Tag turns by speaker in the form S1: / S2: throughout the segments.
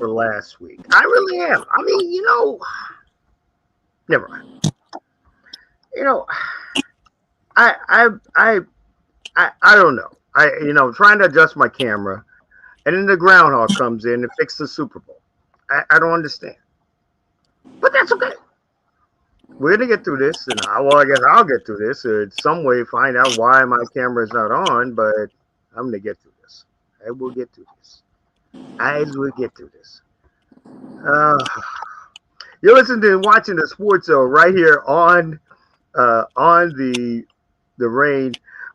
S1: for last week. I really am. I mean, never mind. I I I I don't know. Trying to adjust my camera, and then the groundhog comes in and fixes the Super Bowl. I don't understand, but that's okay. We're gonna get through this, and I guess I'll get through this in some way. Find out why my camera is not on, but I'm gonna get through this. I will get through this. I will get through this. Uh, you're listening to and watching the Sports Show right here on the rain.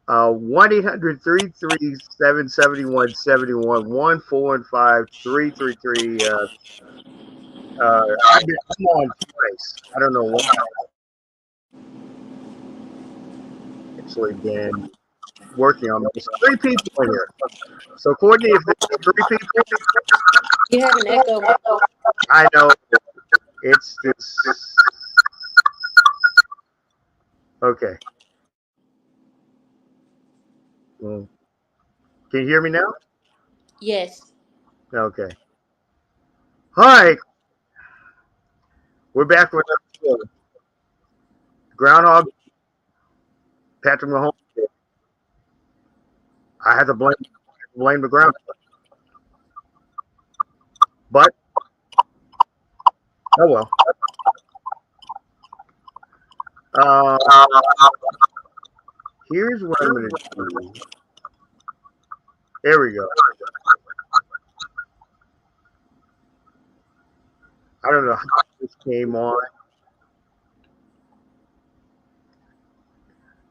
S1: 1-800-337-7171 1-415-333. I'm on twice. I don't know why. Actually, been working on this. 3 people in here. So, Courtney, if there's 3 people,
S2: you have an echo.
S1: I know it's this. Okay. Well, can you hear me now?
S2: Yes.
S1: Okay. All right. We're back with another show. Groundhog. Patrick Mahomes. I had to blame the groundhog. But, oh well. Here's what I'm going to do. There we go. I don't know how this came on.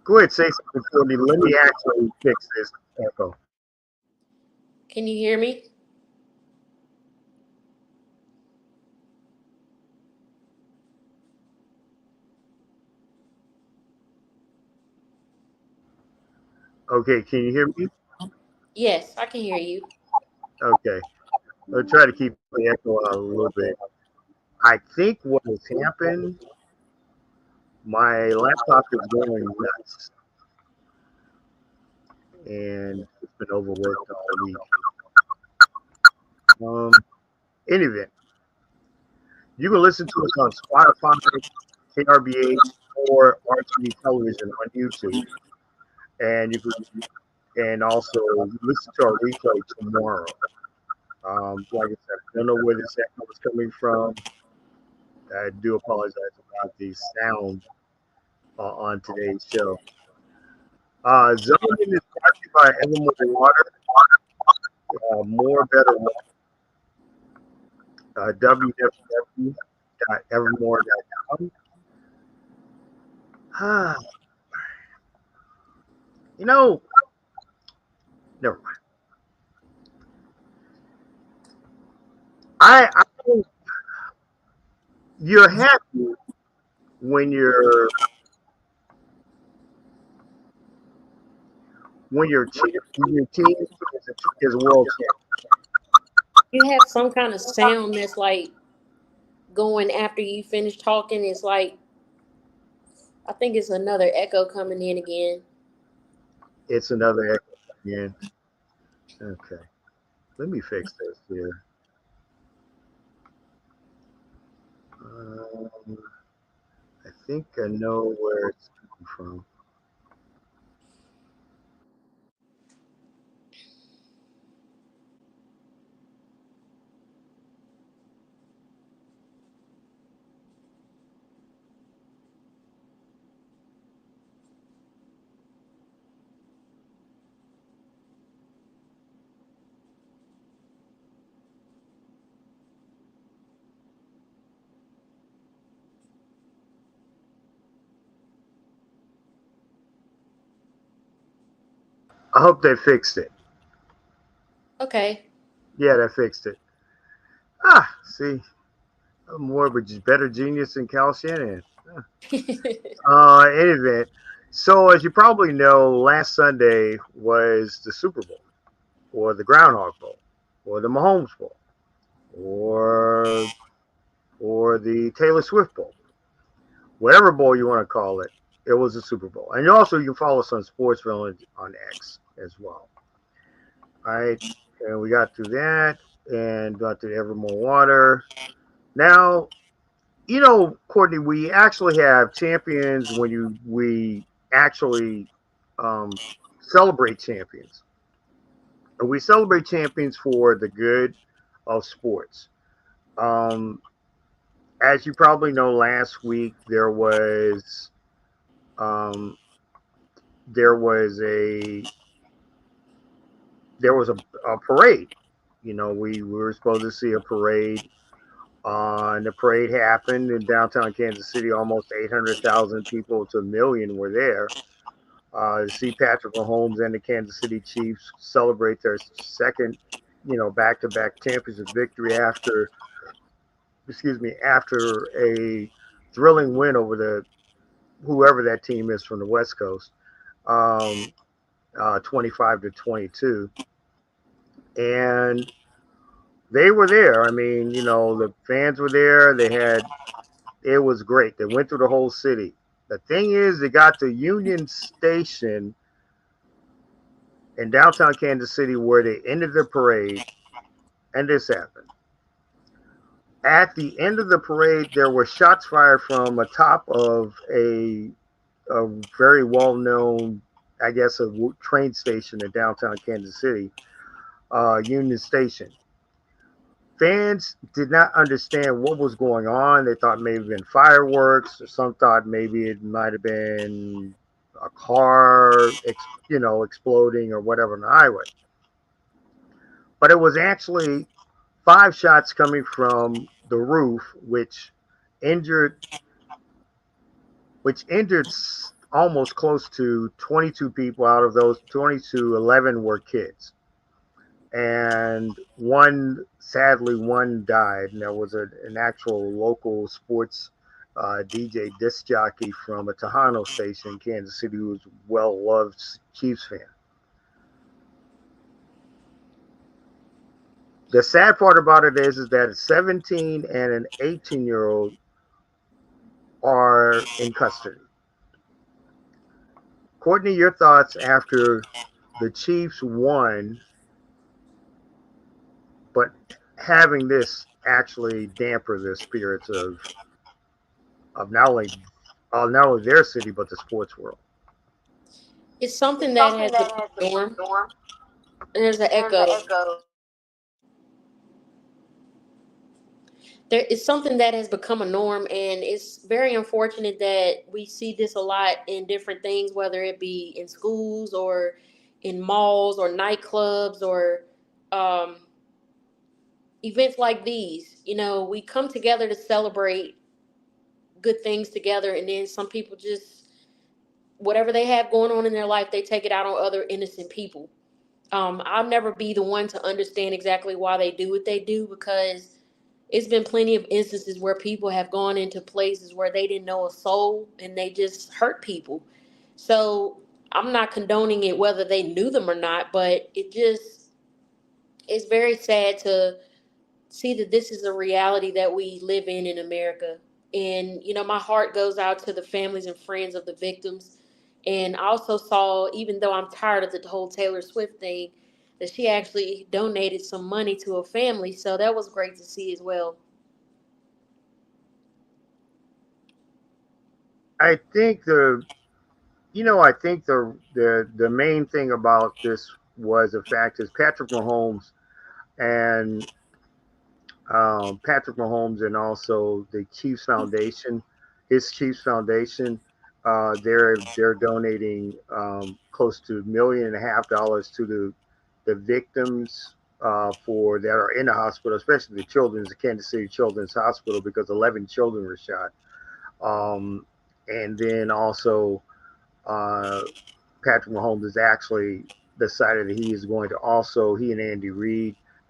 S1: Go ahead, say something for me. Let me actually fix this echo.
S2: Can you hear me?
S1: Okay, can you hear me?
S2: Yes, I can hear you.
S1: Okay. I'll try to keep the echo out a little bit. I think what has happened, my laptop is going nuts. And it's been overworked all week. In event, you can listen to us on Spotify, KRBH, or RTV Television on YouTube. And you can also listen to our replay tomorrow. Like I said, I don't know where this echo is coming from. I do apologize about the sound on today's show. Zoning is brought to you by Evermore Water. More better water. www.evermore.com. Never mind. I you're happy when your team is world champion.
S2: You have some kind of sound that's like going after you finish talking. It's like, I think it's another echo coming in again.
S1: It's another echo again. Okay. Let me fix this here. I think I know where it's coming from. I hope they fixed it.
S2: Okay.
S1: Yeah, they fixed it. See, I'm more of a better genius than Cal Shanahan. Anyway, so as you probably know, last Sunday was the Super Bowl, or the Groundhog Bowl, or the Mahomes Bowl, or the Taylor Swift Bowl, whatever bowl you want to call it. It was a Super Bowl, and you can follow us on Sportsville on X as well. All right, and we got through that. and got to Evermore Water. Now, Courtney, we actually have champions when we actually um, celebrate champions. And we celebrate champions for the good of sports. Um, as you probably know, last week um, there was a parade. We were supposed to see a parade. And the parade happened in downtown Kansas City. Almost 800,000 people to a million were there to see Patrick Mahomes and the Kansas City Chiefs celebrate their second, back-to-back championship victory after a thrilling win over the whoever that team is from the West Coast, um, 25-22, and they were there. I mean, the fans were there. It was great. They went through the whole city. The thing is, they got to Union Station in downtown Kansas City where they ended the parade, and this happened. At the end of the parade, there were shots fired from atop of a very well known, I guess, a train station in downtown Kansas City, Union Station. Fans did not understand what was going on. They thought maybe it been fireworks, or some thought maybe it might have been a car, exploding or whatever on the highway. But it was actually five shots coming from the roof, injured, which injured almost close to 22 people. Out of those 22, 11 were kids. And sadly, one died. And there was an actual local sports DJ disc jockey from a Tejano station in Kansas City who was a well-loved Chiefs fan. The sad part about it is that a 17 and an 18-year-old are in custody. Courtney, your thoughts after the Chiefs won, but having this actually damper the spirits of not only their city but the sports world.
S2: It's something that has become norm. There's an echo. There is something that has become a norm, and it's very unfortunate that we see this a lot in different things, whether it be in schools or in malls or nightclubs or um, events like these. We come together to celebrate good things together, and then some people just, whatever they have going on in their life, they take it out on other innocent people. I'll never be the one to understand exactly why they do what they do, because it's been plenty of instances where people have gone into places where they didn't know a soul and they just hurt people. So I'm not condoning it whether they knew them or not, but it's very sad to see that this is a reality that we live in America. And, my heart goes out to the families and friends of the victims. And I also saw, even though I'm tired of the whole Taylor Swift thing, that she actually donated some money to a family. So that was great to see as well.
S1: I think the main thing about this was the fact is and Patrick Mahomes and also the Chiefs Foundation, his Chiefs Foundation, they're donating close to $1.5 million to the victims for that are in the hospital, especially the Kansas City Children's Hospital, because 11 children were shot. And then also, uh, Patrick Mahomes has actually decided that he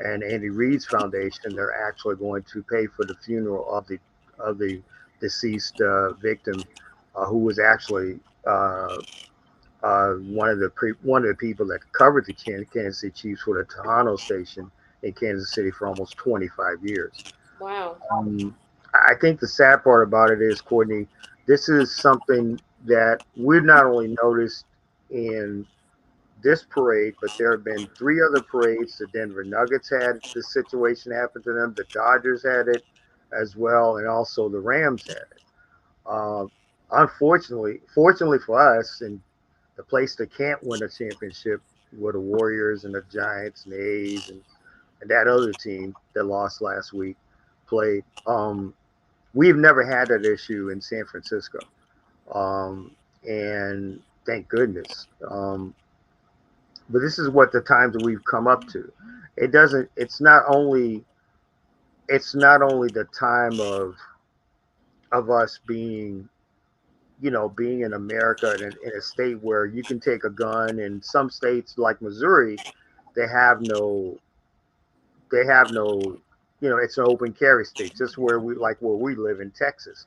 S1: and Andy Reid's foundation, they're actually going to pay for the funeral of the deceased victim, who was actually one of the people that covered the Kansas City Chiefs for the Tejano station in Kansas City for almost 25 years.
S2: Wow.
S1: I think the sad part about it is, Courtney, this is something that we've not only noticed in this parade, but there have been three other parades. The Denver Nuggets had this situation happen to them. The Dodgers had it as well, and also the Rams had it. Uh, fortunately for us, and the place that can't win a championship were the Warriors and the Giants and the A's and that other team that lost last week played. We've never had that issue in San Francisco, and thank goodness. But this is what the times that we've come up to. It doesn't. It's not only the time of us being, being in America in a state where you can take a gun. In some states like Missouri, they have no, they have no, it's an open carry state, just where we live in Texas.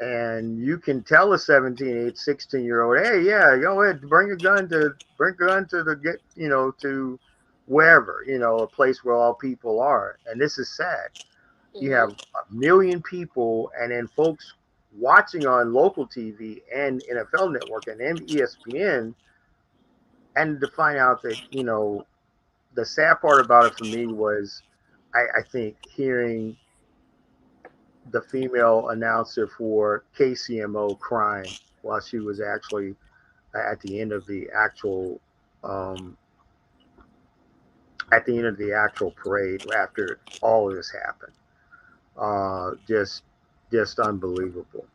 S1: And you can tell a 17, 16 year old, hey, yeah, go ahead, bring a gun to the to wherever, a place where all people are. And this is sad. You have
S2: Hmm.
S1: a million people, and then folks watching on local TV and NFL Network and ESPN, and to find out that, the sad part about it for me was, I think, hearing the female announcer for KCMO crying while she was actually at the end of the actual um, parade after all of this happened. Just unbelievable.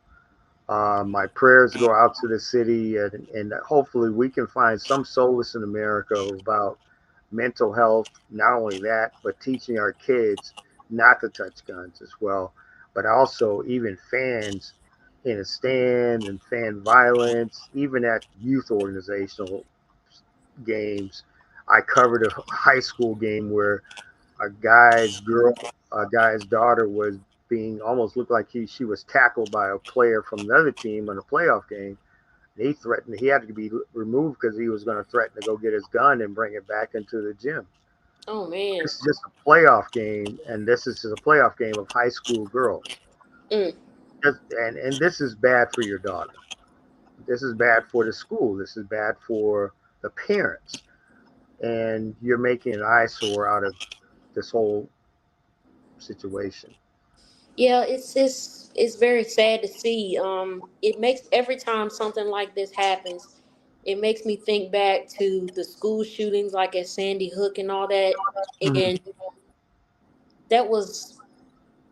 S1: My prayers go out to the city, and hopefully we can find some solace in America about mental health. Not only that, but teaching our kids not to touch guns as well, but also even fans in a stand and fan violence, even at youth organizational games. I covered a high school game where a guy's daughter was being almost looked like she was tackled by a player from another team in a playoff game. And he had to be removed because he was going to threaten to go get his gun and bring it back into the gym.
S2: Oh man.
S1: This is just a playoff game, and this is just a playoff game of high school girls.
S2: Mm.
S1: And this is bad for your daughter. This is bad for the school. This is bad for the parents. And you're making an eyesore out of this whole situation.
S2: Yeah, it's very sad to see. It makes every time something like this happens, it makes me think back to the school shootings, like at Sandy Hook and all that.
S1: Mhm.
S2: And that was,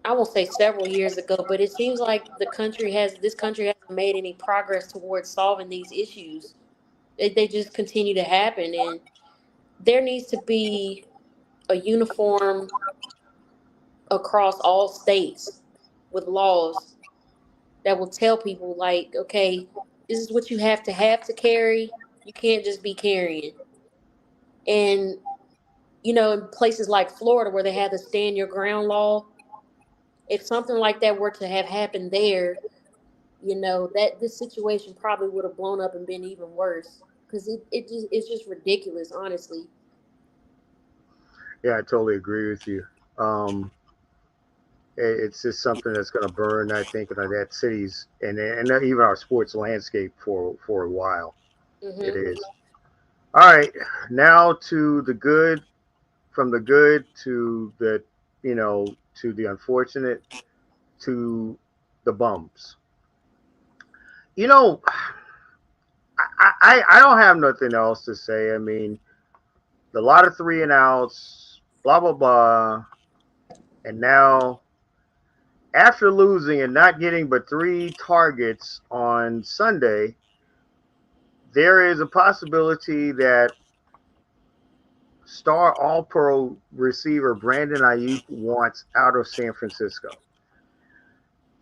S2: I won't say several years ago, but it seems like this country hasn't made any progress towards solving these issues. They just continue to happen, and there needs to be a uniform across all states with laws that will tell people, like, okay, this is what you have to carry. You can't just be carrying. And in places like Florida where they have the stand your ground law, if something like that were to have happened there, that this situation probably would have blown up and been even worse, because it's just ridiculous, honestly.
S1: Yeah, I totally agree with you. Um, it's just something that's going to burn, I think, in that city's and even our sports landscape for a while. It
S2: Hmm.
S1: is. All right, now to the good, from the good to the to the unfortunate to the bums. You know, I don't have nothing else to say. I mean, a lot of three and outs, blah blah blah, and now after losing and not getting but three targets on Sunday, there is a possibility that star All Pro receiver Brandon Ayuk wants out of San Francisco.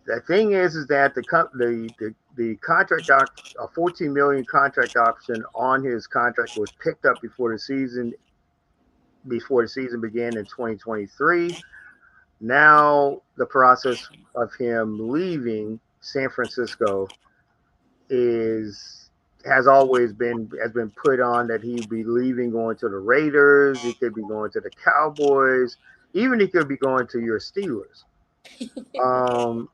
S1: The thing is that the contract a 14 million contract option on his contract was picked up before the season began in 2023. Now the process of him leaving San Francisco is has been put on that he'd be leaving, going to the Raiders. He could be going to the Cowboys. Even he could be going to your Steelers. Um,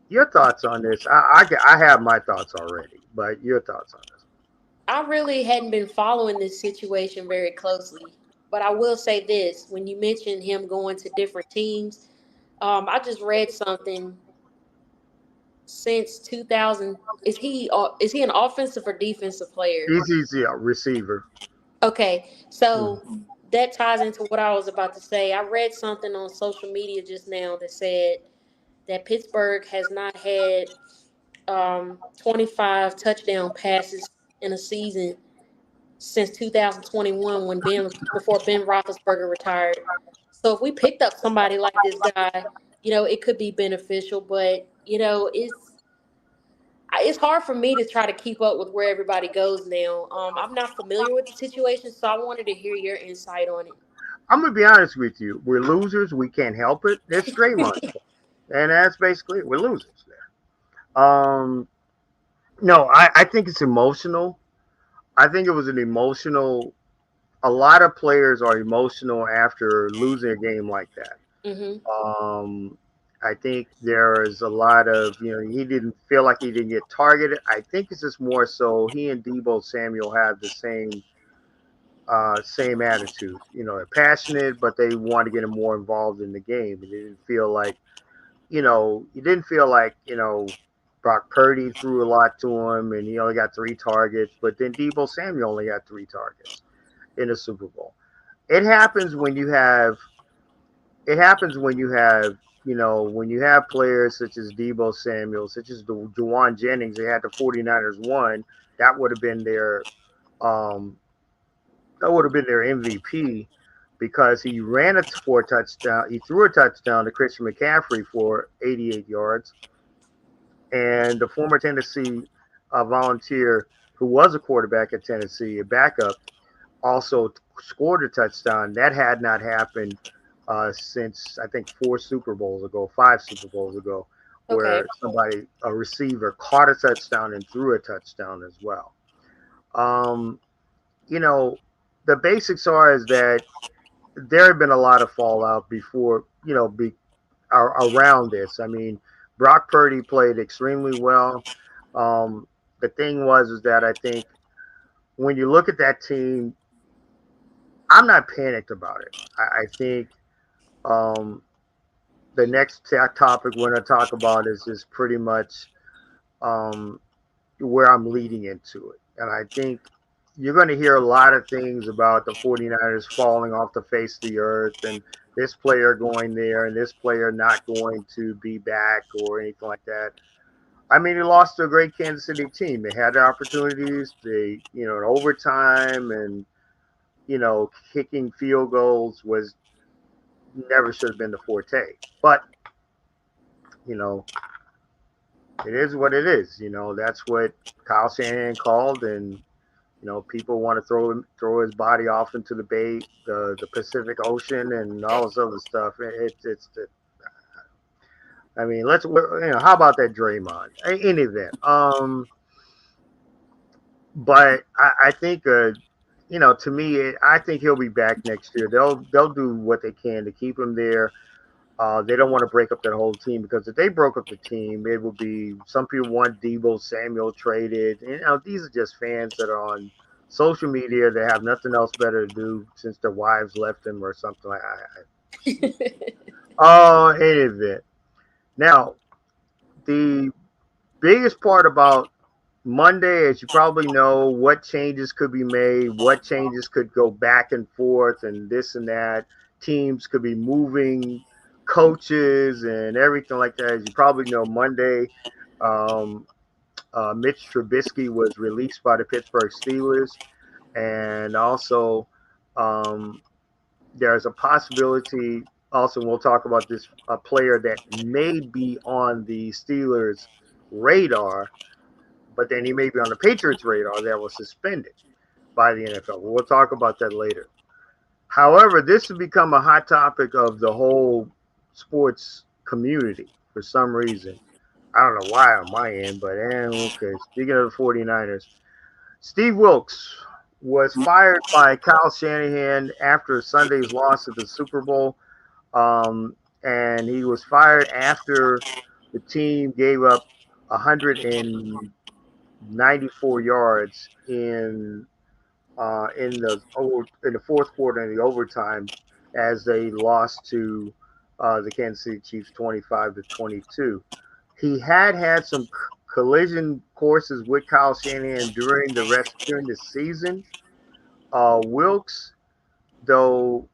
S1: your thoughts on this? I have my thoughts already, but your thoughts on this?
S2: I really hadn't been following this situation very closely, but I will say this: when you mentioned him going to different teams, I just read something since 2000. Is he an offensive or defensive player?
S1: He's a receiver.
S2: Okay, so
S1: Mhm.
S2: that ties into what I was about to say. I read something on social media just now that said that Pittsburgh has not had 25 touchdown passes in a season since 2021 when before Ben Roethlisberger retired. So if we picked up somebody like this guy, it could be beneficial. But it's hard for me to try to keep up with where everybody goes now. I'm not familiar with the situation, so I wanted to hear your insight on
S1: I'm gonna be honest with you. We're losers. We can't help it. It's Draymond's
S2: it.
S1: fault, and that's basically it. We're losers there. No, I think it's emotional. I think it was an emotional. A lot of players are emotional after losing a game like that.
S2: Hmm.
S1: Um, I think there is a lot of, he didn't feel like he didn't get targeted. I think it's just more so he and Debo Samuel have the same attitude. They're passionate, but they want to get him more involved in the game. And he didn't feel like, Brock Purdy threw a lot to him and he only got 3 targets, but then Debo Samuel only got 3 targets in the Super Bowl. It happens when you have it happens when you have players such as Debo Samuel, such as the Juwan Jennings. They had the 49ers won. That would have been their um, that would have been their MVP because he ran it for a touchdown. He threw a touchdown to Christian McCaffrey for 88 yards, and the former Tennessee volunteer who was a quarterback at Tennessee, a backup, also scored a touchdown. That had not happened since I think 4 Super Bowls ago, 5 Super Bowls ago,
S2: Okay.
S1: where a receiver, caught a touchdown and threw a touchdown as well. Um, you know, the basics are is that there had been a lot of fallout before, around this. I mean, Brock Purdy played extremely well. Um, the thing was is that I think when you look at that team, I'm not panicked about it. I think um, the next topic we're going to talk about is pretty much um, where I'm leading into it. And I think you're going to hear a lot of things about the 49ers falling off the face of the earth and this player going there and this player not going to be back or anything like that. I mean, they lost to a great Kansas City team. They had their opportunities. In overtime and, kicking field goals was never should have been the forte. But, you know, it is what it is. That's what Kyle Shanahan called, and people want to throw his body off into the Pacific Ocean and all this other stuff. I mean, how about that Draymond? Any event. But I think to me, I think he'll be back next year. They'll do what they can to keep him there. They don't want to break up that whole team because if they broke up the team, it would be some people want Debo Samuel traded. These are just fans that are on social media that have nothing else better to do since their wives left them or something like that. Oh, any event. Now, the biggest part about Monday, as you probably know, what changes could be made, what changes could go back and forth, and this and that. Teams could be moving coaches and everything like that. As you probably know, Monday, um, Mitch Trubisky was released by the Pittsburgh Steelers, and also um, there's a possibility. Also, we'll talk about this a player that may be on the Steelers' radar, but then he may be on the Patriots' radar that was suspended by the NFL. We'll talk about that later. However, this has become a hot topic of the whole sports community for some reason. I don't know why on my end, but okay. Speaking of the 49ers, Steve Wilkes was fired by Kyle Shanahan after Sunday's loss at the Super Bowl. And he was fired after the team gave up 100 and 94 yards in the fourth quarter in the overtime as they lost to the Kansas City Chiefs 25-22. He had some collision courses with Kyle Shanahan during the season. Wilkes, though,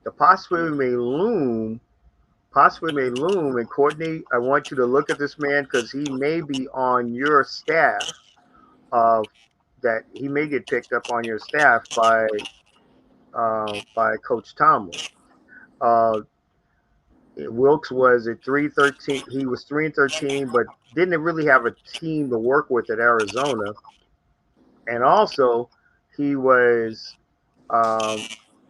S1: the possibly may loom. And Courtney, I want you to look at this man because he may be on your staff. Of that he may get picked up on your staff by Coach Tomlin. Uh, Wilkes was at 3-13. He was 3-13, but didn't really have a team to work with at Arizona. And also, he was um,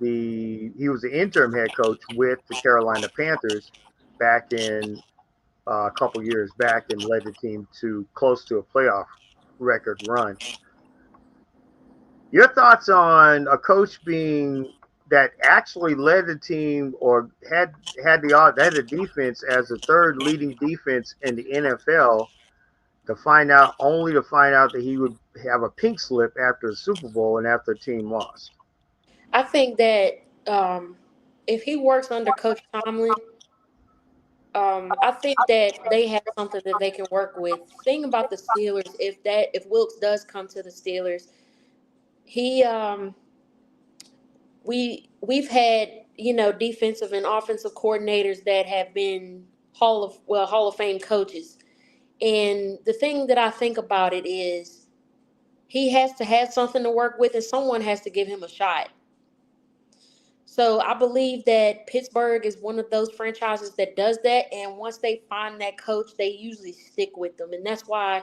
S1: he was the interim head coach with the Carolina Panthers back in a couple years back and led the team to close to a playoff record run. Your thoughts on a coach being that actually led the team or had the defense as the third leading defense in the NFL to find out that he would have a pink slip after the Super Bowl and after the team lost.
S2: I think that um, if he works under Coach Tomlin, I think that they have something that they can work with. Thing about the Steelers, if Wilkes does come to the Steelers, he we've had defensive and offensive coordinators that have been Hall of Fame coaches, and the thing that I think about it is he has to have something to work with, and someone has to give him a shot. So I believe that Pittsburgh is one of those franchises that does that. And once they find that coach, they usually stick with them. And that's why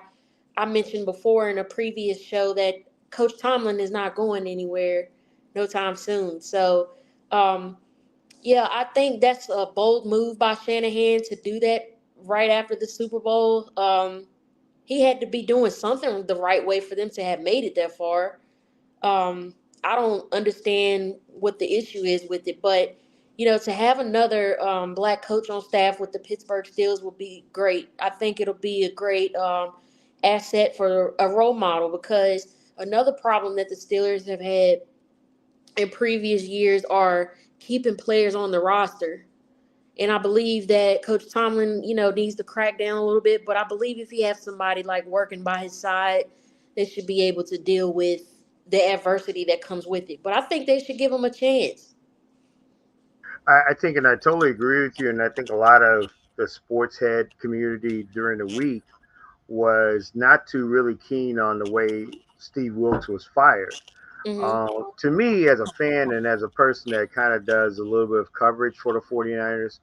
S2: I mentioned before in a previous show that Coach Tomlin is not going anywhere no time soon. So, um, yeah, I think that's a bold move by Shanahan to do that right after the Super Bowl. He had to be doing something the right way for them to have made it that far. um, I don't understand what the issue is with it, but to have another black coach on staff with the Pittsburgh Steelers will be great. I think it'll be a great asset for a role model because another problem that the Steelers have had in previous years are keeping players on the roster. And I believe that Coach Tomlin, needs to crack down a little bit. But I believe if he has somebody like working by his side, they should be able to deal with the adversity that comes with it. But I think they should give him a chance.
S1: I think, and I totally agree with you. And I think a lot of the sports head community during the week was not too really keen on the way Steve Wilkes was fired.
S2: Hmm.
S1: To me, as a fan and as a person that kind of does a little bit of coverage for the 49ers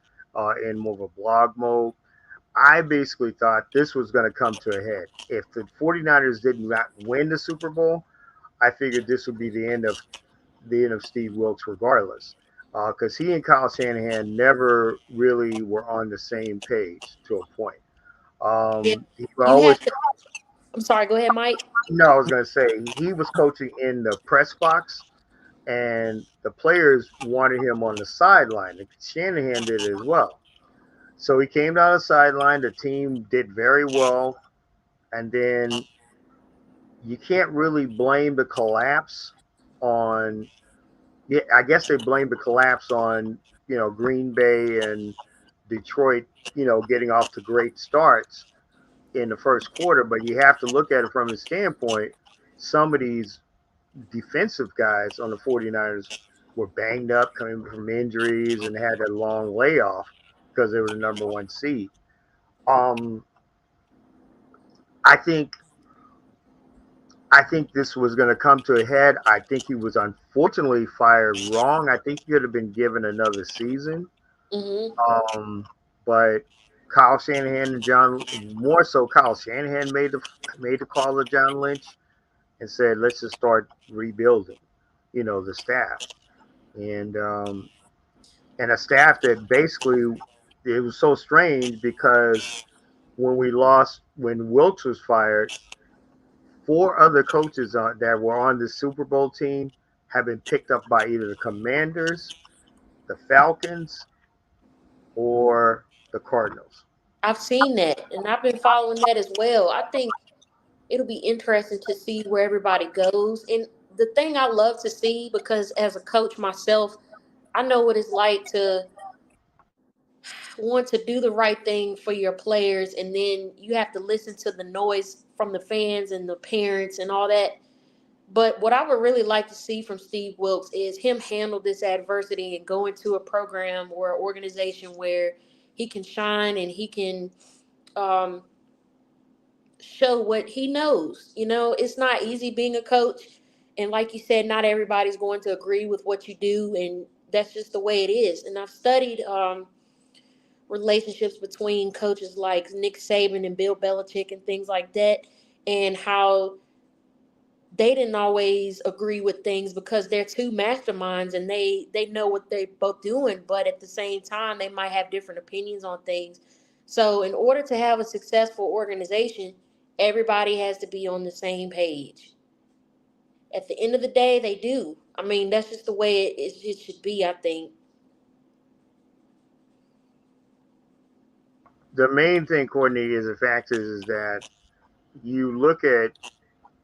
S1: in more of a blog mode, I basically thought this was going to come to a head. If the 49ers did not win the Super Bowl, I figured this would be the end of Steve Wilkes regardless. Because he and Kyle Shanahan never really were on the same page to a point.
S2: Yeah,
S1: He
S2: you
S1: always
S2: have to. I'm sorry. Go ahead, Mike.
S1: No, I was going to say he was coaching in the press box, and the players wanted him on the sideline. Shanahan did it as well. So he came down the sideline. The team did very well, and then you can't really blame the collapse on. Yeah, I guess they blame the collapse on Green Bay and Detroit, getting off to great starts in the first quarter. But you have to look at it from his standpoint. Some of these defensive guys on the 49ers were banged up coming from injuries and had a long layoff because they were the number one seed. Um, I think I think this was going to come to a head. I think he was unfortunately fired wrong. I think he could have been given another season.
S2: Hmm.
S1: Um, but Kyle Shanahan and more so Kyle Shanahan made the call to John Lynch and said, let's just start rebuilding, the staff. And a staff that basically it was so strange because when Wilkes was fired, four other coaches that were on the Super Bowl team have been picked up by either the Commanders, the Falcons, or the Cardinals.
S2: I've seen that, and I've been following that as well. I think. it'll be interesting to see where everybody goes. And the thing I love to see, because as a coach myself, I know what it's like to want to do the right thing for your players, and then you have to listen to the noise from the fans and the parents and all that. But what I would really like to see from Steve Wilkes is him handle this adversity and go into a program or an organization where he can shine and he can um, show what he knows. You know, it's not easy being a coach. And like you said, not everybody's going to agree with what you do. And that's just the way it is. And I've studied relationships between coaches like Nick Saban and Bill Belichick and things like that, and how they didn't always agree with things because they're two masterminds and they know what they're both doing, but at the same time they might have different opinions on things. So in order to have a successful organization, everybody has to be on the same page. At the end of the day, they do. I mean, that's just the way it should be, I think.
S1: The main thing, Courtney, is the fact is that you look at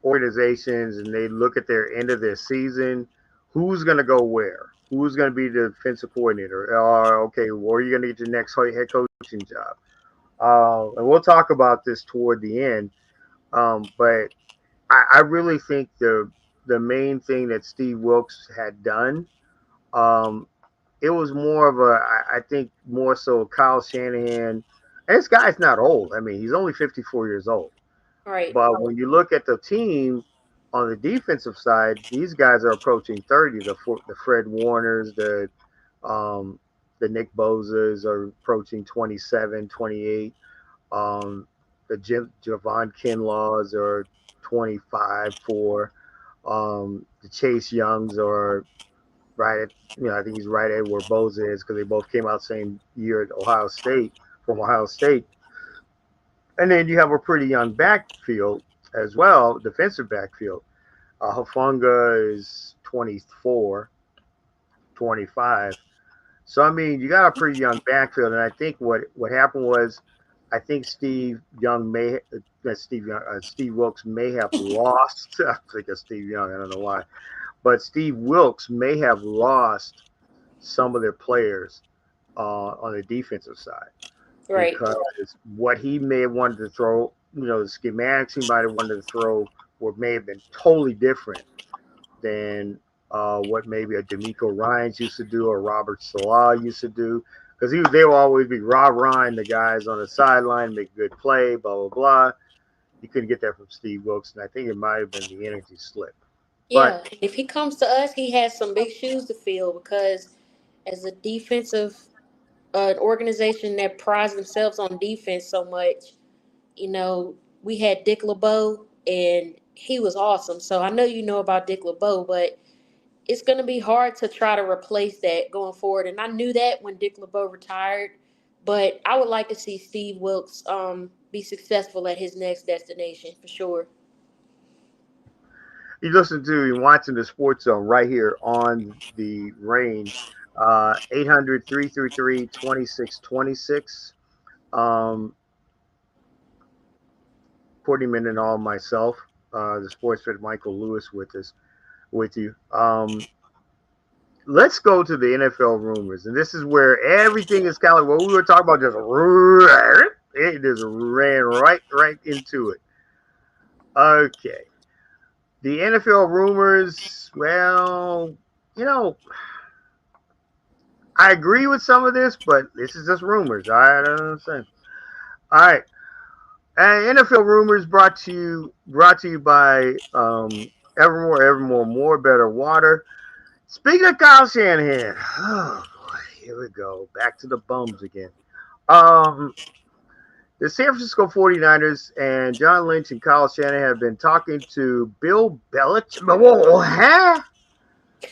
S1: organizations and they look at their end of their season, who's going to go where? Who's going to be the defensive coordinator? Or, okay, where are you going to get your next head coaching job? And we'll talk about this toward the end. But I really think the main thing that Steve Wilkes had done, um, it was more of a, I think more so Kyle Shanahan. And this guy's not old. I mean, he's only 54 years old.
S2: Right.
S1: But when you look at the team on the defensive side, these guys are approaching 30. The Fred Warners, um, the Nick Bosas are approaching 27, 28. Um, the Javon Kinlaws are 25, 4. The Chase Youngs are right at, I think he's right at where Bosa is because they both came out same year at Ohio State, from Ohio State. And then you have a pretty young backfield as well, defensive backfield. Hafunga is 24, 25. So, I mean, you got a pretty young backfield. And I think what happened was, I think Steve Wilkes may have lost. I think of Steve Young. I don't know why. But Steve Wilkes may have lost some of their players on the defensive side,
S2: Right.
S1: because what he may have wanted to throw, the schematics he might have wanted to throw, may have been totally different than what maybe a D'Amico Ryans used to do or Robert Salah used to do. Because they will always be rah-rahing the guys on the sideline, make good play, blah, blah, blah. You couldn't get that from Steve Wilkes, and I think it might have been the energy slip. But
S2: Yeah. If he comes to us, he has some big shoes to fill because as a defensive an organization that prides themselves on defense so much, you know, we had Dick LeBeau and he was awesome. So I know you know about Dick LeBeau, but it's going to be hard to try to replace that going forward. And I knew that when Dick LeBeau retired, but I would like to see Steve Wilkes be successful at his next destination for sure.
S1: you listen to and watching the Sports Zone right here on the range, 800-333-2626. Um, Courtney Mendenhall, myself, the sports vet Michael Lewis with you. Let's go to the NFL rumors, and this is where everything is kind of like what we were talking about. It just ran right into it. Okay, the NFL rumors. Well, you know, I agree with some of this, but this is just rumors. I don't understand. All right, NFL rumors brought to you by Evermore, more better water. Speaking of Kyle Shanahan, oh boy, here we go. Back to the bums again. Um, the San Francisco 49ers and John Lynch and Kyle Shanahan have been talking to Bill Belichick. Whoa, huh?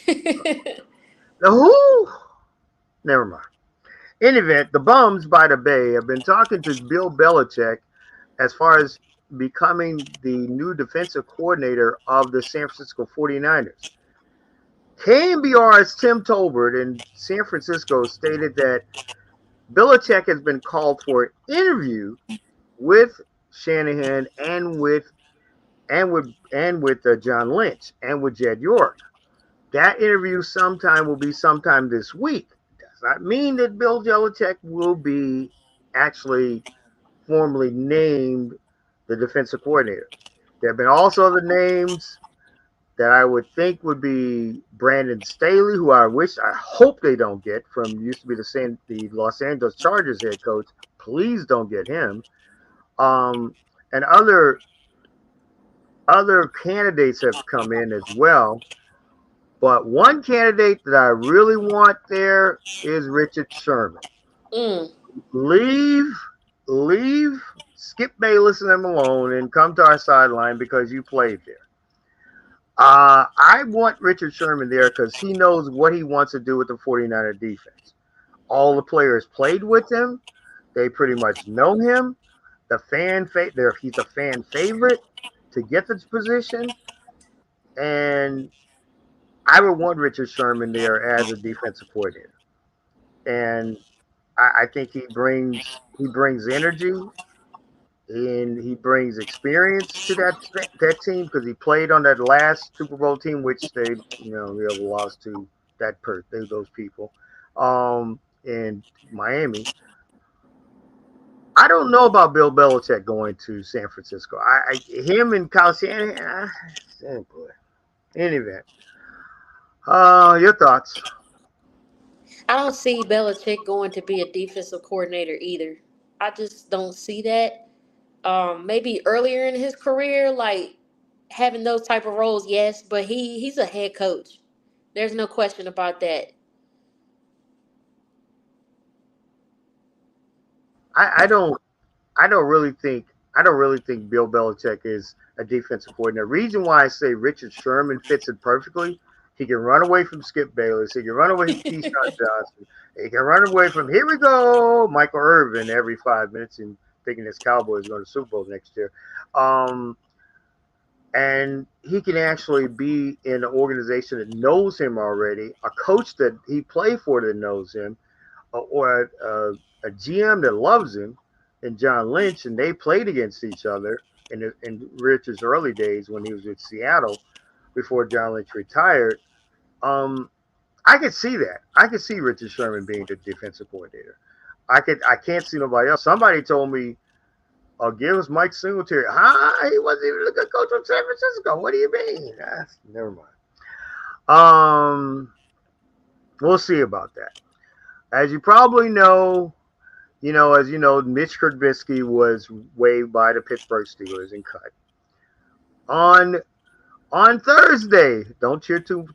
S1: The who? Never mind. In event, the bums by the Bay have been talking to Bill Belichick as far as becoming the new defensive coordinator of the San Francisco 49ers. KNBR's Tim Tolbert in San Francisco stated that Belichick has been called for an interview with Shanahan and with and with John Lynch and with Jed York. That interview sometime will be sometime this week. Does not mean that Bill Belichick will be actually formally named the defensive coordinator. There have been also other names that I would think would be Brandon Staley, who I hope they don't get from used to be the Los Angeles Chargers head coach. Please don't get him. And other candidates have come in as well. But one candidate that I really want there is Richard Sherman.
S2: Mm.
S1: Leave, leave Skip Bayless and them alone and come to our sideline because you played there. I want Richard Sherman there because he knows what he wants to do with the 49er defense. All the players played with him. They pretty much know him. He's a fan favorite to get this position. And I would want Richard Sherman there as a defensive coordinator. And I think he brings energy and he brings experience to that team because he played on that last Super Bowl team, which they have lost to those people, in Miami. I don't know about Bill Belichick going to San Francisco. Him and Kyle Shanahan. Oh boy. In any event, your thoughts?
S2: I don't see Belichick going to be a defensive coordinator either. I just don't see that. Maybe earlier in his career, like having those type of roles, yes, but he's a head coach. There's no question about that.
S1: I, I don't I don't really think I don't really think Bill Belichick is a defensive coordinator. Reason why I say Richard Sherman fits it perfectly. He can run away from Skip Bayless. He can run away from Keyshawn Johnson. He can run away from here we go Michael Irvin every 5 minutes and thinking his Cowboys going to Super Bowl next year. Um, and he can actually be in an organization that knows him already, a coach that he played for that knows him, or a GM that loves him, and John Lynch, and they played against each other in Richard's early days when he was with Seattle before John Lynch retired. Um, I could see that. I could see Richard Sherman being the defensive coordinator. I can't see nobody else. Somebody told me, "Oh, give us Mike Singletary." Huh? He wasn't even a good coach from San Francisco. What do you mean? Never mind. Um, we'll see about that. As you probably know, as you know, Mitch Trubisky was waived by the Pittsburgh Steelers and cut on Thursday. Don't cheer too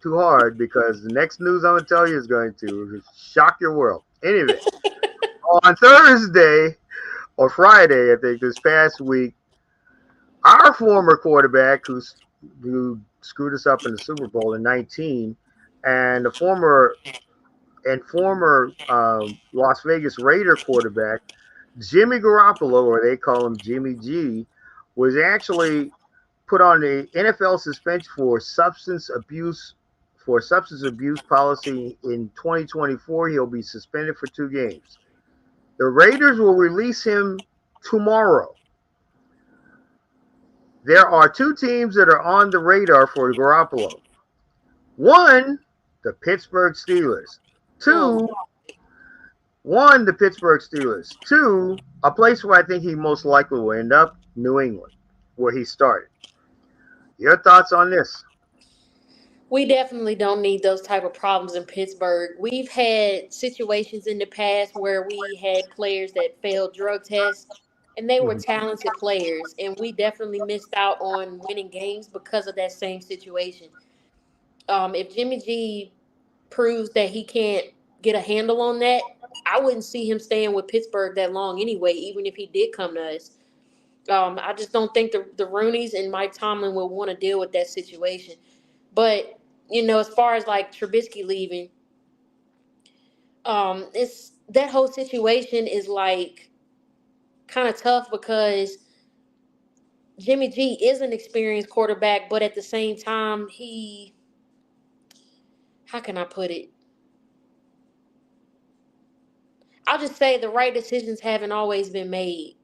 S1: hard because the next news I'm gonna tell you is going to shock your world. Anyway, on Thursday or Friday, I think this past week, our former quarterback who screwed us up in the Super Bowl in 19, and the former Las Vegas Raider quarterback Jimmy Garoppolo, or they call him Jimmy G, was actually put on the NFL suspension for substance abuse policy in 2024. He'll be suspended for 2 games. The Raiders will release him tomorrow. There are 2 teams that are on the radar for Garoppolo. One, the Pittsburgh Steelers.
S2: Oh,
S1: Two, One, the Pittsburgh Steelers. Two, a place where I think he most likely will end up, New England, where he started. Your thoughts on this?
S2: we definitely don't need those type of problems in Pittsburgh. We've had situations in the past where we had players that failed drug tests and they were
S1: Mhm.
S2: talented players and we definitely missed out on winning games because of that same situation. If Jimmy G proves that he can't get a handle on that, I wouldn't see him staying with Pittsburgh that long anyway, even if he did come to us. I just don't think the Rooneys and Mike Tomlin will want to deal with that situation. But as far as like Trubisky leaving, it's that whole situation is like kind of tough because Jimmy G is an experienced quarterback, but at the same time, how can I put it? I'll just say the right decisions haven't always been made.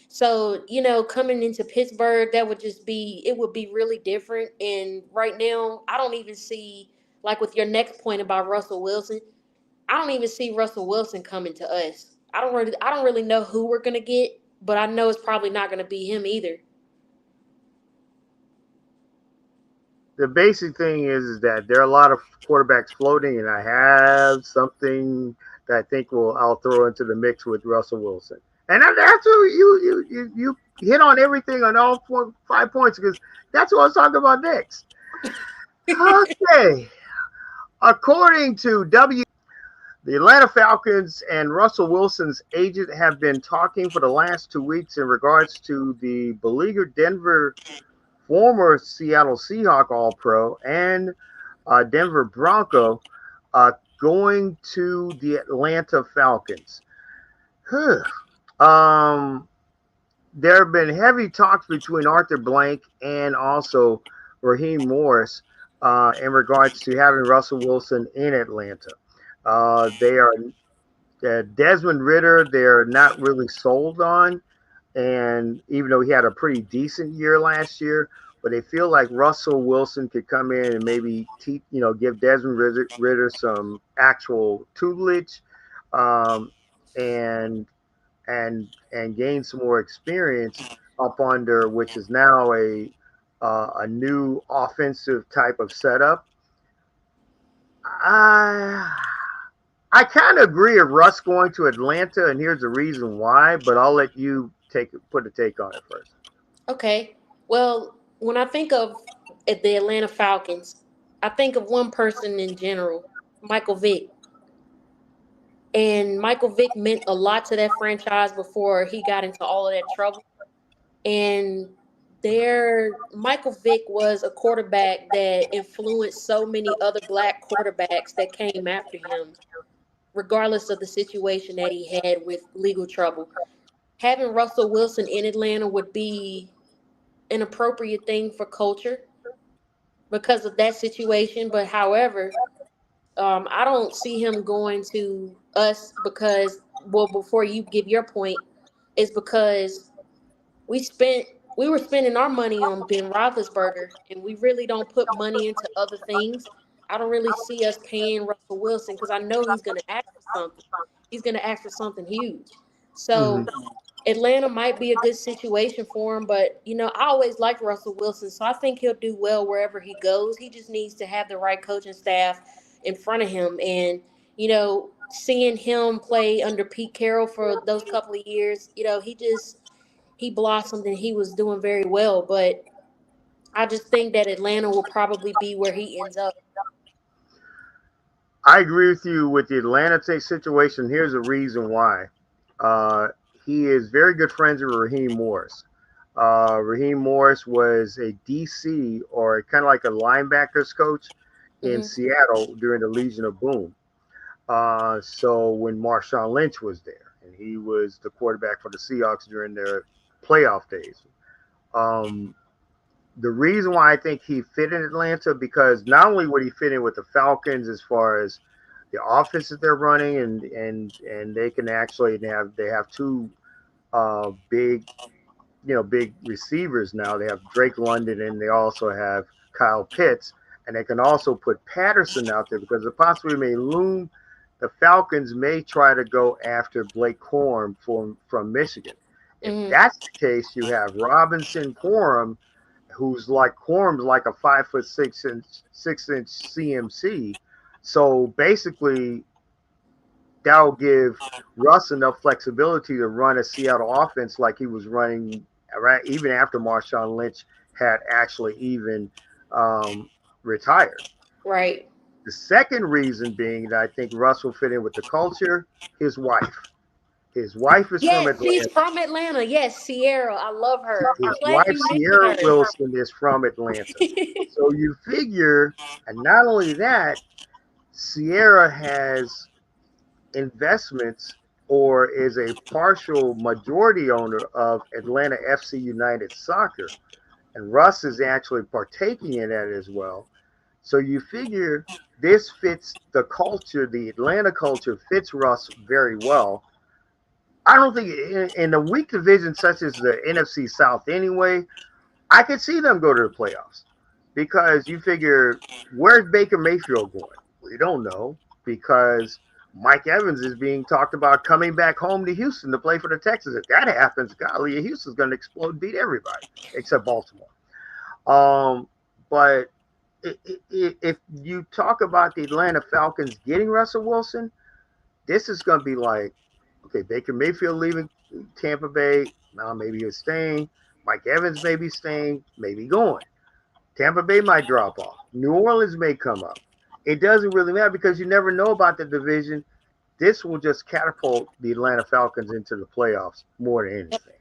S2: So, coming into Pittsburgh, it would be really different. And right now, I don't even see, like with your next point about Russell Wilson, I don't even see Russell Wilson coming to us. I don't really know who we're gonna get, but I know it's probably not gonna be him either.
S1: The basic thing is that there are a lot of quarterbacks floating, and I have something that I think I'll throw into the mix with Russell Wilson. And that's what you hit on everything on all 5 points, because that's what I was talking about next. Okay, according to the Atlanta Falcons and Russell Wilson's agent have been talking for the last 2 weeks in regards to the beleaguered Denver former Seattle Seahawk All-Pro and Denver Bronco going to the Atlanta Falcons. um, there have been heavy talks between Arthur Blank and also Raheem Morris in regards to having Russell Wilson in Atlanta. They are Desmond Ritter. They're not really sold on, and even though he had a pretty decent year last year, but they feel like Russell Wilson could come in and maybe give Desmond Ritter some actual tutelage, um, and and gain some more experience up under, which is now a new offensive type of setup. I I kind of agree with Russ going to Atlanta, and here's the reason why. But I'll let you put a take on it first.
S2: Okay. Well, when I think of the Atlanta Falcons, I think of one person in general, Michael Vick. And Michael Vick meant a lot to that franchise before he got into all of that trouble. And Michael Vick was a quarterback that influenced so many other black quarterbacks that came after him, regardless of the situation that he had with legal trouble. Having Russell Wilson in Atlanta would be an appropriate thing for culture because of that situation. But however, I don't see him going to us because, well, before you give your point, is because we spent we were spending our money on Ben Roethlisberger, and we really don't put money into other things. I don't really see us paying Russell Wilson because I know he's going to ask for something. He's going to ask for something huge.
S1: Hmm.
S2: So Atlanta might be a good situation for him, but I always liked Russell Wilson, so I think he'll do well wherever he goes. He just needs to have the right coaching staff in front of him, and seeing him play under Pete Carroll for those couple of years, he blossomed and he was doing very well. But I just think that Atlanta will probably be where he ends up.
S1: I agree with you with the Atlanta situation. Here's the reason why. Uh, he is very good friends with Raheem Morris. Raheem Morris was a DC, or kind of like a linebackers coach in
S2: Hmm.
S1: Seattle during the Legion of Boom. So when Marshawn Lynch was there, and he was the quarterback for the Seahawks during their playoff days. Um, the reason why I think he fit in Atlanta, because not only would he fit in with the Falcons as far as the offense that they're running, and they can actually they have two big big receivers now. They have Drake London, and they also have Kyle Pitts, and they can also put Patterson out there because the possibility may loom. The Falcons may try to go after Blake Corum from Michigan. If
S2: Hmm.
S1: that's the case, you have Robinson Corum, who's like Corum's like a 5'6" 6" CMC. So basically, that'll give Russ enough flexibility to run a Seattle offense like he was running, right, even after Marshawn Lynch had actually even retired.
S2: Right.
S1: The second reason being that I think Russ will fit in with the culture, his wife. His wife is from
S2: Yes, she's
S1: Atlanta.
S2: from Atlanta. Yes, Sierra. I love her. I'm
S1: His
S2: glad
S1: wife,
S2: you mentioned
S1: Sierra
S2: her.
S1: Wilson, is from Atlanta. So you figure, and not only that, Sierra has investments or is a partial majority owner of Atlanta FC United Soccer. And Russ is actually partaking in that as well. So you figure this fits the culture, the Atlanta culture fits Russ very well. I don't think in a weak division such as the NFC South anyway, I could see them go to the playoffs because you figure where's Baker Mayfield going? We don't know because Mike Evans is being talked about coming back home to Houston to play for the Texans. If that happens, golly, Houston's going to explode, beat everybody except Baltimore. But if you talk about the Atlanta Falcons getting Russell Wilson, this is going to be like, okay, Baker Mayfield leaving Tampa Bay. Now maybe he's staying. Mike Evans may be staying, maybe going. Tampa Bay might drop off. New Orleans may come up. It doesn't really matter because you never know about the division. This will just catapult the Atlanta Falcons into the playoffs more than anything.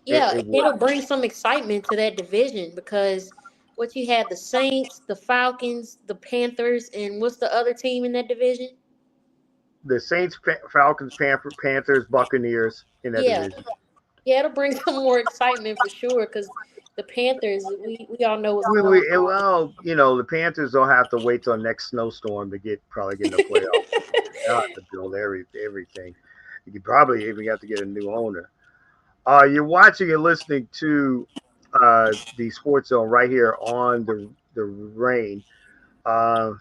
S2: Yeah,
S1: It will.
S2: it'll bring some excitement to that division because what you had the Saints, the Falcons, the Panthers, and what's the other team in that division?
S1: The Saints, Falcons, Panthers, Buccaneers in that
S2: Yeah,
S1: division.
S2: yeah, it'll bring some more excitement for sure because the Panthers, we all know what's going on.
S1: Well, the Panthers will have to wait till next snowstorm to probably get in the playoffs. They'll have to build everything. You could probably even have to get a new owner. You're watching and listening to the Sports Zone right here on the rain. Uh,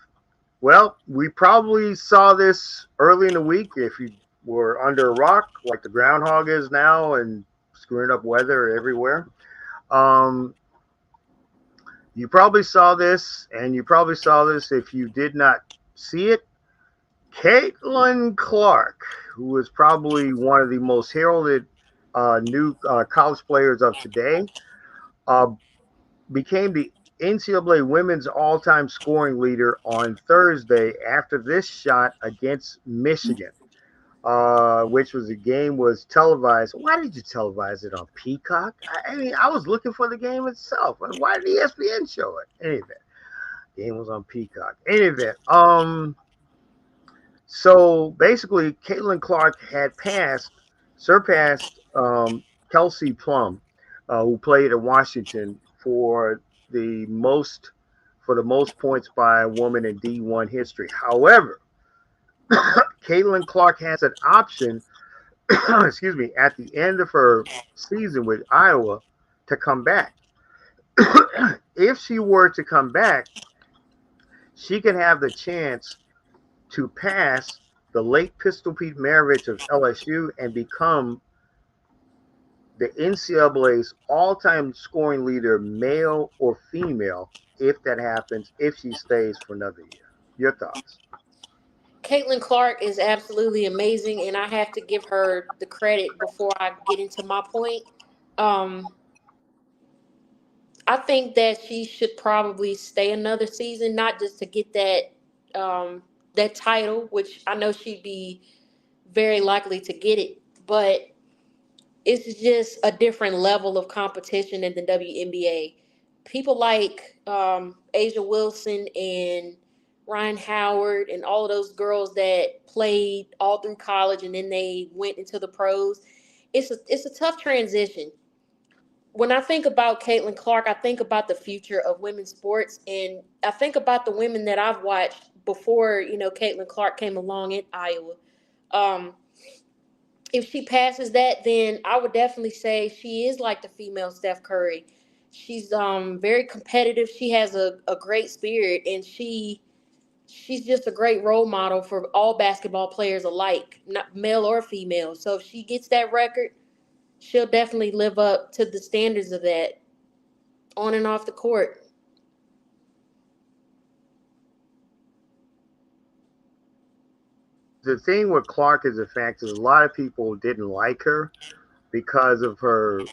S1: well, we probably saw this early in the week if you were under a rock, like the groundhog is now, and screwing up weather everywhere. Um, you probably saw this, and you probably saw this if you did not see it. Caitlin Clark, who is probably one of the most heralded new college players of today, uh, became the NCAA women's all-time scoring leader on Thursday after this shot against Michigan, which was was televised. Why did you televise it on Peacock? I mean, I was looking for the game itself. Why did ESPN show it? Anyway, game was on Peacock. Anyway, so basically, Caitlin Clark had surpassed Kelsey Plum, who played at Washington the most for the most points by a woman in D1 history. However, Caitlin Clark has an option, excuse me, at the end of her season with Iowa to come back. If she were to come back, she could have the chance to pass the late Pistol Pete Maravich of LSU and become the NCAA's all-time scoring leader, male or female, if that happens, if she stays for another year. Your thoughts?
S2: Caitlin Clark is absolutely amazing, and I have to give her the credit before I get into my point. Um, I think that she should probably stay another season, not just to get that title, which I know she'd be very likely to get it, but it's just a different level of competition in the WNBA. People like Asia Wilson and Ryan Howard and all of those girls that played all through college and then they went into the pros. It's a tough transition. When I think about Caitlin Clark, I think about the future of women's sports, and I think about the women that I've watched before. Caitlin Clark came along in Iowa. Um, if she passes that, then I would definitely say she is like the female Steph Curry. She's very competitive. She has a great spirit, and she's just a great role model for all basketball players alike, not male or female. So if she gets that record, she'll definitely live up to the standards of that on and off the court.
S1: The thing with Clark is the fact that a lot of people didn't like her because of her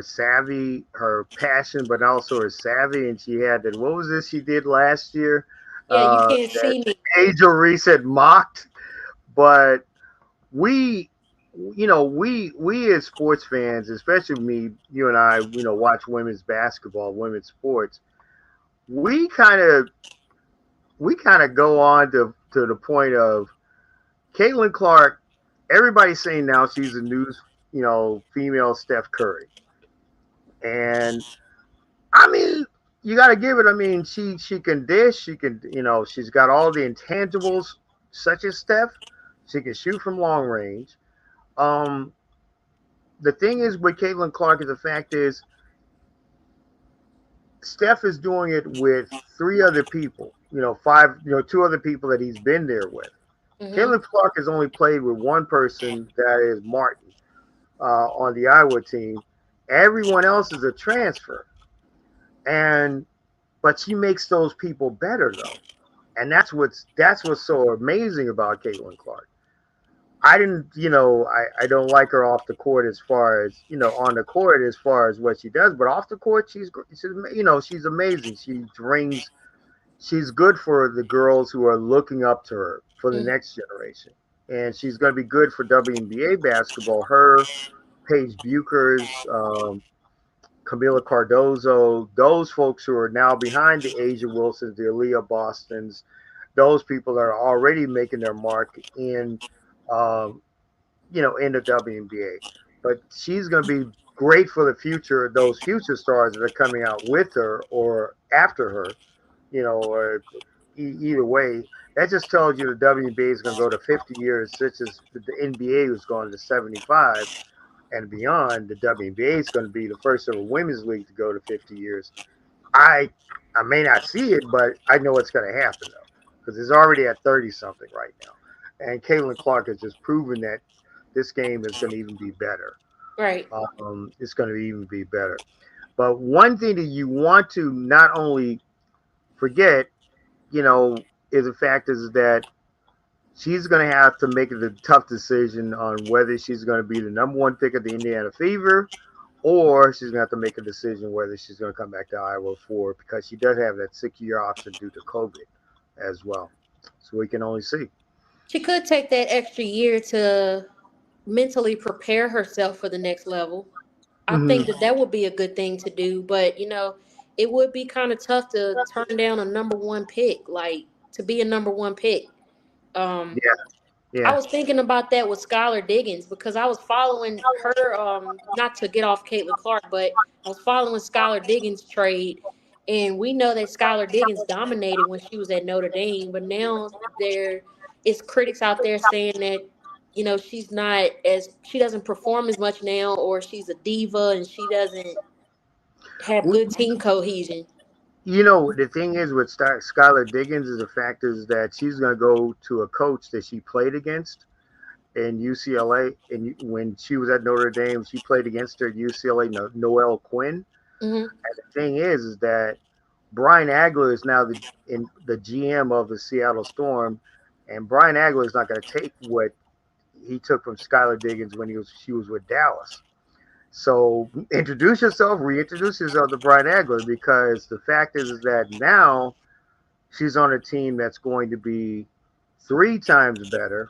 S1: savvy, her passion, but also her savvy. And she had that. What was this she did last year?
S2: Yeah, you can't
S1: That
S2: see me.
S1: Angel Reese mocked, but we we as sports fans, especially me, you and I, watch women's basketball, women's sports. We kind of go on to the point of Caitlin Clark. Everybody's saying now she's the new, female Steph Curry, and I mean, you got to give it. I mean, she can dish. She can, she's got all the intangibles such as Steph. She can shoot from long range. Um, the thing is with Caitlin Clark is the fact is Steph is doing it with three other people. Five. Two other people that he's been there with.
S2: Mm-hmm.
S1: Caitlin Clark has only played with one person, that is Martin, on the Iowa team. Everyone else is a transfer, and but she makes those people better though, and that's what's so amazing about Caitlin Clark. I didn't, I don't like her off the court as far as on the court as far as what she does, but off the court she's amazing. She's good for the girls who are looking up to her for the
S2: Mm-hmm.
S1: next generation, and she's going to be good for WNBA basketball. Her, Paige Buchers, Camila Cardozo, those folks who are now behind the Asia Wilsons, the Aaliyah Bostons, those people that are already making their mark um, in the WNBA. But she's going to be great for the future, those future stars that are coming out with her or after her, or either way. That just tells you the WNBA is going to go to 50 years, such as the NBA was going to 75 and beyond. The WNBA is going to be the first ever women's league to go to 50 years. I I may not see it, but I know it's going to happen though, because it's already at 30 something right now, and Caitlin Clark has just proven that this game is going to even be better.
S2: Right.
S1: It's going to even be better. But one thing that you want to not only forget, is the fact is that she's going to have to make the tough decision on whether she's going to be the number one pick of the Indiana Fever, or she's going to have to make a decision whether she's going to come back to Iowa for, because she does have that 6 year option due to COVID as well. So we can only see.
S2: She could take that extra year to mentally prepare herself for the next level. I think
S1: Hmm.
S2: that that would be a good thing to do, but it would be kind of tough to turn down a number one pick, like to be a number one pick. Um,
S1: Yeah,
S2: I
S1: yeah.
S2: was thinking about that with Skylar Diggins because I was following her, not to get off Caitlin Clark, but I was following Skylar Diggins' trade. And we know that Skylar Diggins dominated when she was at Notre Dame, but now there is critics out there saying that, she doesn't perform as much now, or she's a diva and she doesn't have
S1: We,
S2: good team cohesion.
S1: the thing is with Skylar Diggins is the fact is that she's going to go to a coach that she played against in UCLA. And when she was at Notre Dame, she played against her at UCLA, Noel Quinn.
S2: Hmm.
S1: And the thing is that Brian Agler is now the GM of the Seattle Storm, and Brian Agler is not going to take what he took from Skylar Diggins when she was with Dallas. So reintroduce yourself to Brian Agler, because the fact is that now she's on a team that's going to be three times better,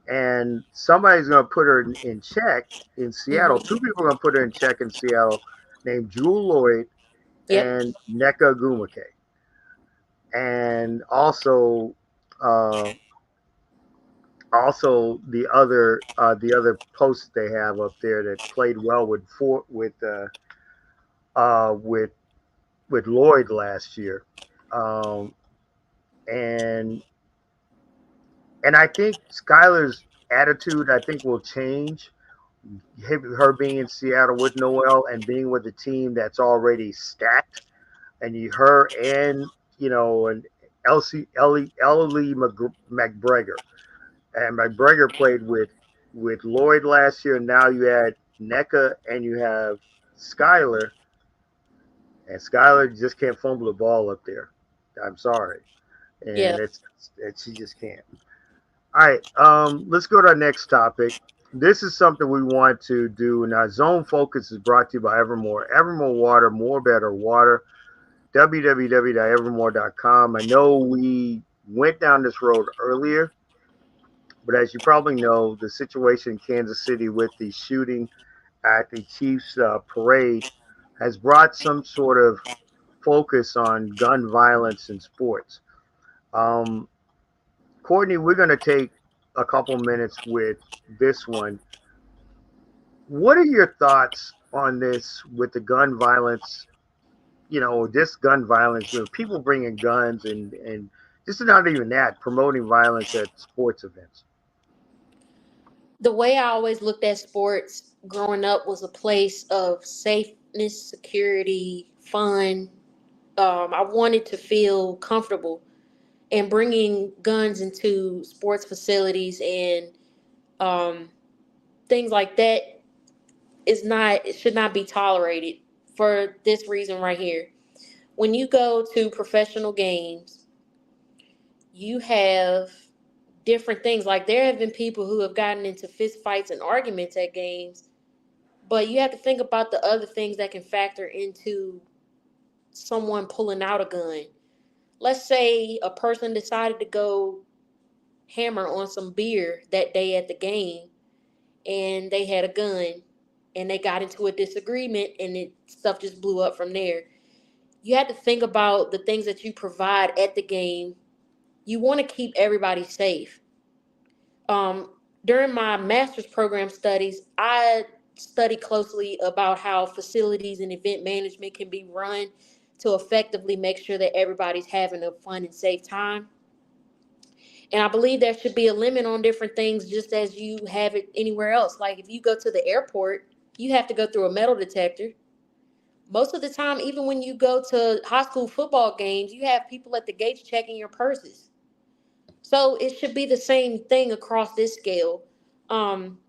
S1: and somebody's going to put her in check in Seattle.
S2: Hmm.
S1: Two people are going to put her in check in Seattle, named Jewel Lloyd
S2: Yep.
S1: and Nneka Gumake, and uh, also the other posts they have up there that played well uh, with with Lloyd last year, um, and I think Skylar's attitude I think will change. Her being in Seattle with Noel and being with a team that's already stacked, and her and and Ellie McBregor. And McGregor played with Lloyd last year, and now you had NECA and you have Skyler, and Skyler just can't fumble the ball up there. I'm sorry,
S2: Yeah.
S1: and she just can't. All right, let's go to our next topic. This is something we want to do, and our zone focus is brought to you by Evermore. Evermore Water, more better water. www.evermore.com. I know we went down this road earlier, but as you probably know, the situation in Kansas City with the shooting at the Chiefs parade has brought some sort of focus on gun violence in sports. Um, Courtney, we're going to take a couple minutes with this one. What are your thoughts on this with the gun violence? This gun violence, people bringing guns and just not even that, promoting violence at sports events.
S2: The way I always looked at sports growing up was a place of safeness, security, fun. I wanted to feel comfortable, and bringing guns into sports facilities and um, things like that is not, it should not be tolerated for this reason right here. When you go to professional games, you have different things. Like there have been people who have gotten into fist fights and arguments at games, but you have to think about the other things that can factor into someone pulling out a gun. Let's say a person decided to go hammer on some beer that day at the game, and they had a gun, and they got into a disagreement, and stuff just blew up from there. You have to think about the things that you provide at the game. You want to keep everybody safe. um, During my master's program studies, I study closely about how facilities and event management can be run to effectively make sure that everybody's having a fun and safe time. And I believe there should be a limit on different things, just as you have it anywhere else. Like if you go to the airport, you have to go through a metal detector. Most of the time, even when you go to high school football games, you have people at the gates checking your purses. So it should be the same thing across this scale. Um,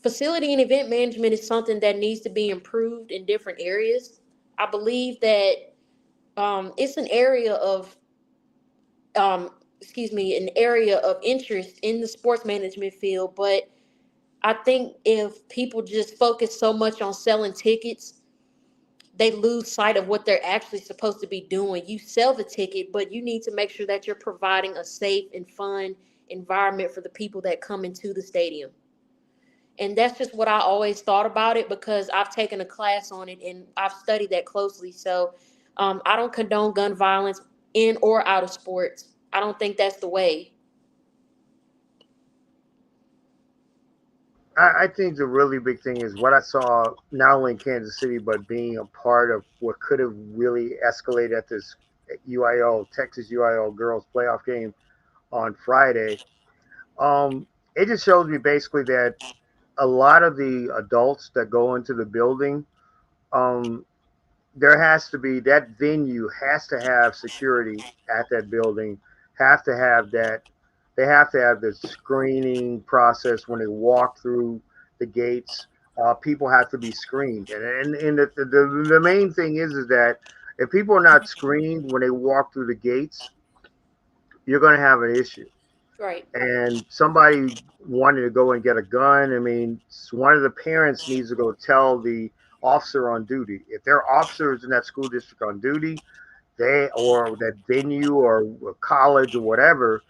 S2: Facility and event management is something that needs to be improved in different areas. I believe that it's an area of, um, an area of interest in the sports management field. But I think if people just focus so much on selling tickets, they lose sight of what they're actually supposed to be doing. You sell the ticket, but you need to make sure that you're providing a safe and fun environment for the people that come into the stadium. And that's just what I always thought about it, because I've taken a class on it and I've studied that closely. So I don't condone gun violence in or out of sports. I don't think that's the way.
S1: I think the really big thing is what I saw not only in Kansas City, but being a part of what could have really escalated at this UIL, Texas UIL girls playoff game on Friday. Um, it just shows me basically that a lot of the adults that go into the building, um, there has to be that venue has to have security at that building, have to have that, they have to have the screening process when they walk through the gates. People have to be screened, and the main thing is that if people are not screened when they walk through the gates, you're going to have an issue.
S2: Right.
S1: And somebody wanted to go and get a gun. I mean, one of the parents needs to go tell the officer on duty. If there are officers in that school district on duty, they or that venue or college or whatever,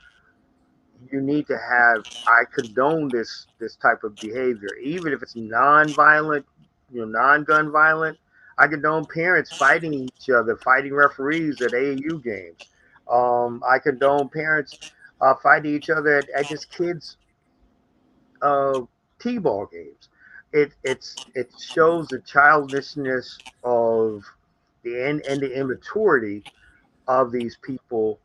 S1: you need to have. I condone this type of behavior, even if it's non-violent, non-gun violent. I condone parents fighting each other, fighting referees at AAU games. I condone parents fighting each other at just kids' uh, t-ball games. It shows the childishness of and the immaturity of these people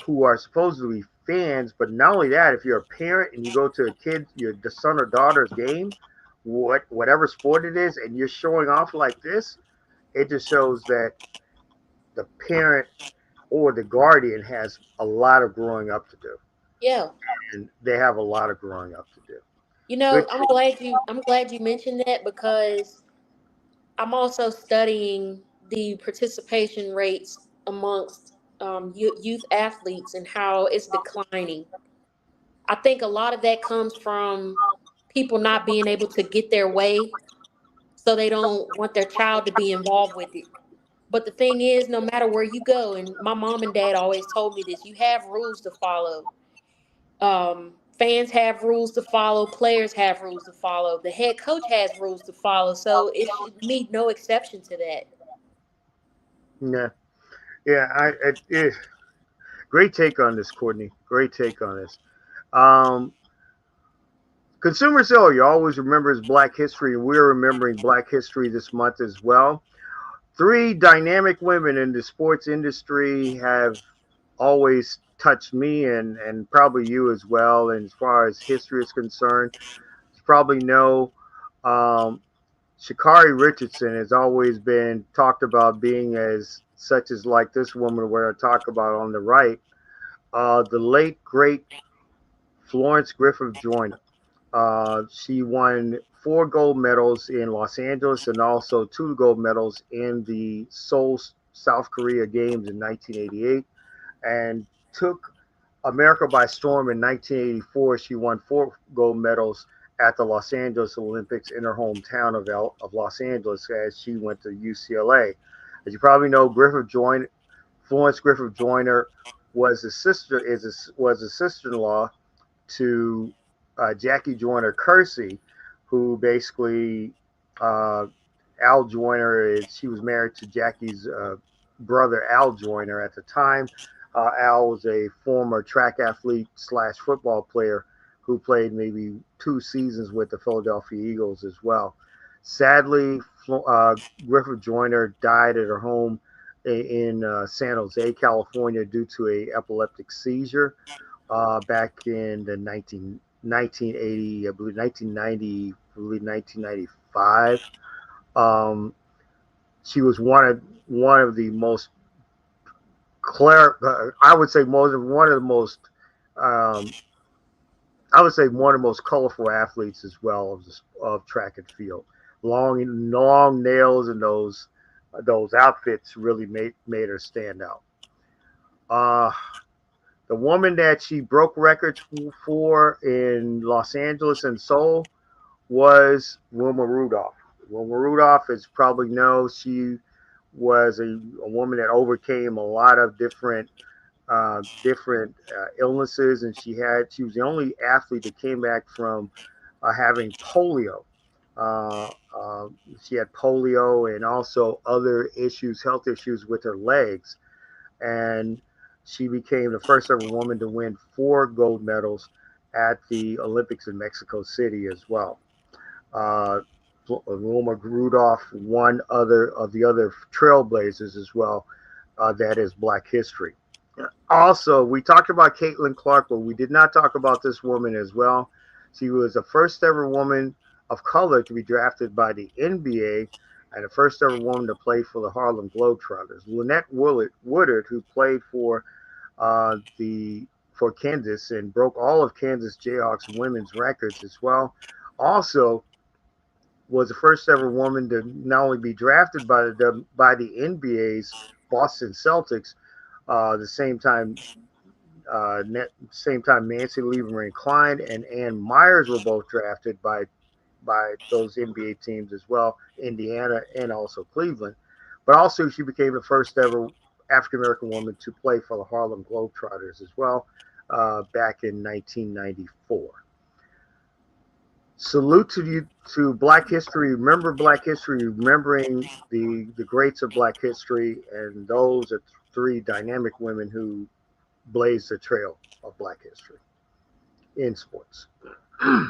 S1: who are supposedly fans. But not only that, if you're a parent and you go to a kid, your the son or daughter's game, whatever sport it is, and you're showing off like this, it just shows that the parent or the guardian has a lot of growing up to do,
S2: Yeah.
S1: and they have a lot of growing up to do.
S2: You
S1: Good.
S2: know, I'm glad you mentioned that, because I'm also studying the participation rates amongst youth athletes and how it's declining. I think a lot of that comes from people not being able to get their way, so they don't want their child to be involved with it. But the thing is, no matter where you go, and my mom and dad always told me this, you have rules to follow. Fans have rules to follow, players have rules to follow, the head coach has rules to follow. So it should be no exception to that.
S1: Yeah, yeah. Great take on this, Courtney. Great take on this. Um, Consumer Cell, you always remember his Black History, and we're remembering Black History this month as well. Three dynamic women in the sports industry have always touched me and probably you as well, and as far as history is concerned. probably know, um, Sha'Carri Richardson has always been talked about being as such as like this woman where I talk about on the right, the late great Florence Griffith Joyner. She won 4 gold medals in Los Angeles and also 2 gold medals in the Seoul, South Korea Games in 1988, and took America by storm in 1984. She won 4 gold medals at the Los Angeles Olympics in her hometown of Los Angeles as she went to UCLA. As you probably know, Florence Griffith Joyner was a sister-in-law to Jackie Joyner Kersey, who basically uh, Al Joyner is. She was married to Jackie's brother Al Joyner at the time. Al was a former track athlete slash football player who played maybe 2 seasons with the Philadelphia Eagles as well. Sadly, Griffith Joyner died at her home in San Jose, California, due to a epileptic seizure back in the 1980, I believe 1990, I believe 1995. Um, she was one of the most I would say one of the most um, I would say one of the most colorful athletes as well of track and field. Long nails and those outfits really made her stand out. Uh, the woman that she broke records for in Los Angeles and Seoul was Wilma Rudolph. Wilma Rudolph, as you probably know, she was a woman that overcame a lot of different illnesses, and she was the only athlete that came back from having polio. Uh, uh, she had polio and also other issues, health issues with her legs, and she became the first ever woman to win 4 gold medals at the Olympics in Mexico City as well. Uh, Wilma Rudolph, one other of the other trailblazers as well. That is Black history. Also, we talked about Caitlin Clark, but we did not talk about this woman as well. She was the first ever woman of color to be drafted by the NBA and the first ever woman to play for the Harlem Globetrotters. Lynette Woodard, who played the for Kansas and broke all of Kansas Jayhawks women's records as well. Also, was the first ever woman to not only be drafted by the NBA's Boston Celtics, the same time Nancy Lieberman Klein and Ann Myers were both drafted by those NBA teams as well, Indiana and also Cleveland. But also she became the first ever African American woman to play for the Harlem Globetrotters as well, back in 1994. Salute to Black History. Remember Black History. Remembering the greats of Black History, and those are 3 dynamic women who blazed the trail of Black history in sports. All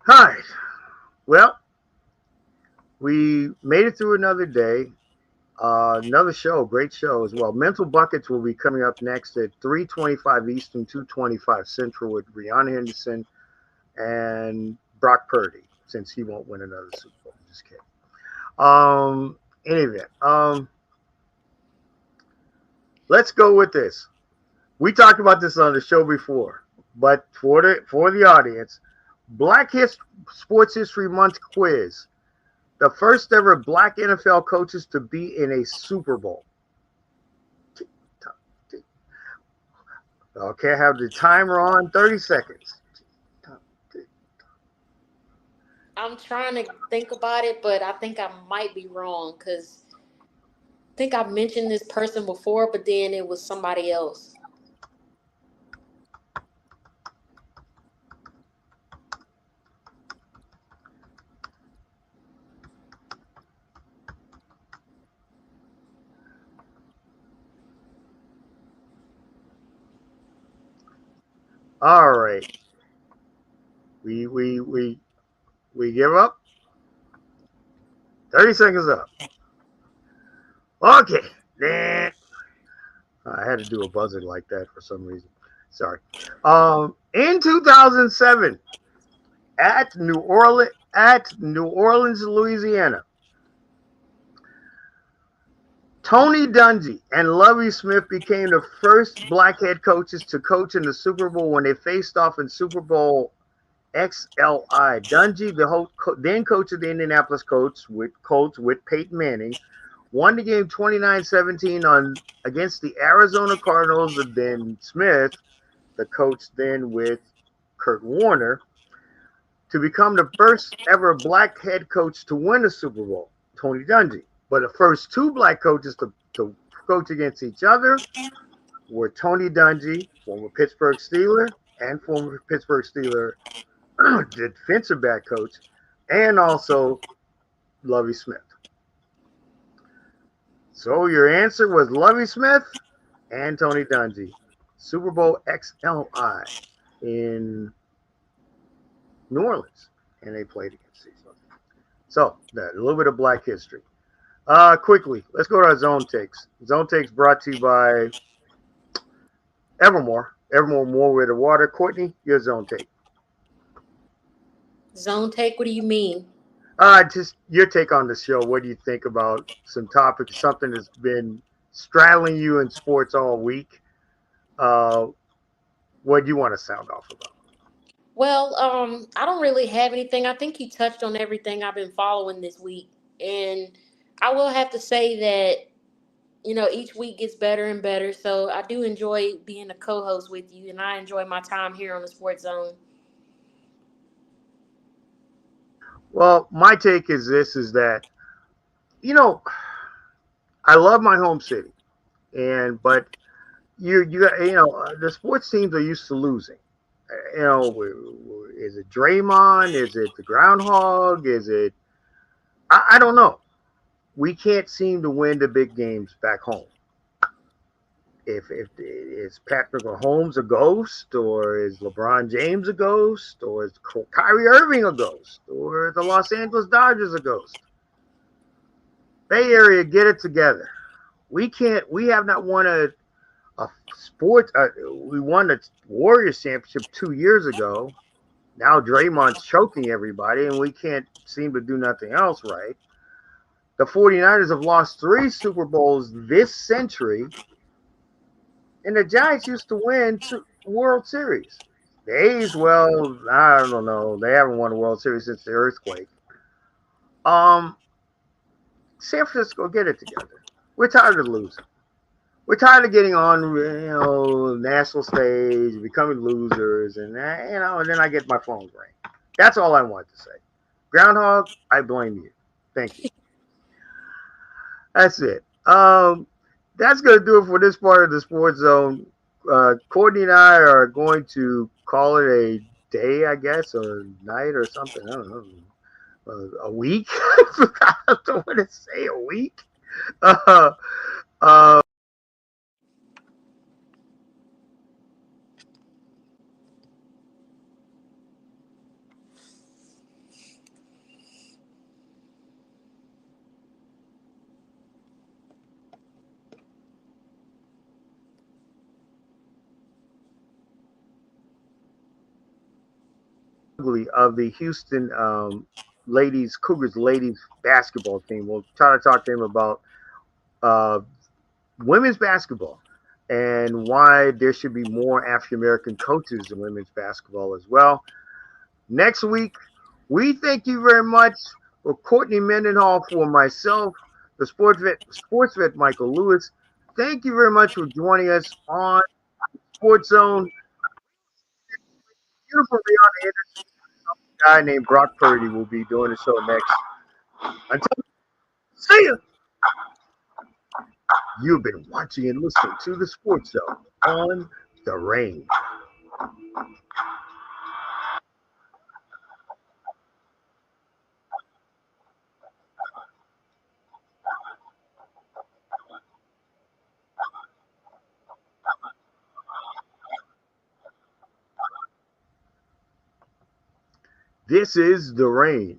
S1: right. Well, we made it through another day. Another show, great show as well. Mental Buckets will be coming up next at 3:25 Eastern, 2:25 Central with Rihanna Henderson and Brock Purdy, since he won't win another Super Bowl. Just kidding. In any event, let's go with this. We talked about this on the show before, but for the audience, Sports History Month quiz. The first ever Black NFL coaches to be in a Super Bowl. Okay, I have the timer on. 30 seconds.
S2: I'm trying to think about it, but I think I might be wrong because I think I've mentioned this person before, but then it was somebody else.
S1: All right. We give up. 30 seconds up. Okay. I had to do a buzzer like that for some reason. Sorry. In 2007, at New Orleans, Louisiana, Tony Dungy and Lovie Smith became the first black head coaches to coach in the Super Bowl when they faced off in Super Bowl XLI. Dungy, then coach of the Indianapolis Colts with Peyton Manning, won the game 29-17 against the Arizona Cardinals. And then Smith, the coach then with Kurt Warner, to become the first ever black head coach to win a Super Bowl, Tony Dungy. But the first two black coaches to coach against each other were Tony Dungy, former Pittsburgh Steeler, and former Pittsburgh Steeler defensive back coach, and also Lovie Smith. So your answer was Lovie Smith and Tony Dungy. Super Bowl XLI in New Orleans, and they played against each other. So a little bit of black history. Quickly, let's go to our zone takes. Zone takes brought to you by Evermore. Evermore, more with the water. Courtney, your zone take.
S2: Zone take, what do you mean?
S1: Just your take on the show. What do you think about some topics, something that's been straddling you in sports all week? Uh, what do you want to sound off about?
S2: Well, I don't really have anything. I think he touched on everything I've been following this week. And I will have to say that, each week gets better and better. So I do enjoy being a co host with you, and I enjoy my time here on the Sports Zone.
S1: Well, my take is this: is that you know I love my home city, and but the sports teams are used to losing. Is it Draymond? Is it the groundhog? Is it I don't know. We can't seem to win the big games back home. If is Patrick Mahomes a ghost, or is LeBron James a ghost, or is Kyrie Irving a ghost, or the Los Angeles Dodgers a ghost? Bay Area, get it together. We can't. We have not won a sport. We won the Warriors championship 2 years ago. Now Draymond's choking everybody, and we can't seem to do nothing else right. The 49ers have lost 3 Super Bowls this century, and the Giants used to win World Series. The A's, well, I don't know. They haven't won a World Series since the earthquake. Um, San Francisco, get it together. We're tired of losing. We're tired of getting on, national stage, becoming losers, and then I get my phone ring. That's all I want to say. Groundhog, I blame you. Thank you. That's it. That's going to do it for this part of the Sports Zone. Courtney and I are going to call it a day, I guess, or a night or something. I don't know. A week? I don't want to say a week. Uh, uh, of the Houston Cougars ladies basketball team. We'll try to talk to him about uh, women's basketball and why there should be more African American coaches in women's basketball as well. Next week, we thank you very much for Courtney Mendenhall, for myself, the sports vet Michael Lewis. Thank you very much for joining us on Sports Zone. Beautiful Rihanna Anderson, a guy named Brock Purdy, will be doing the show next. Until see you. You've been watching and listening to the Sports Zone on the Range. This is the Range.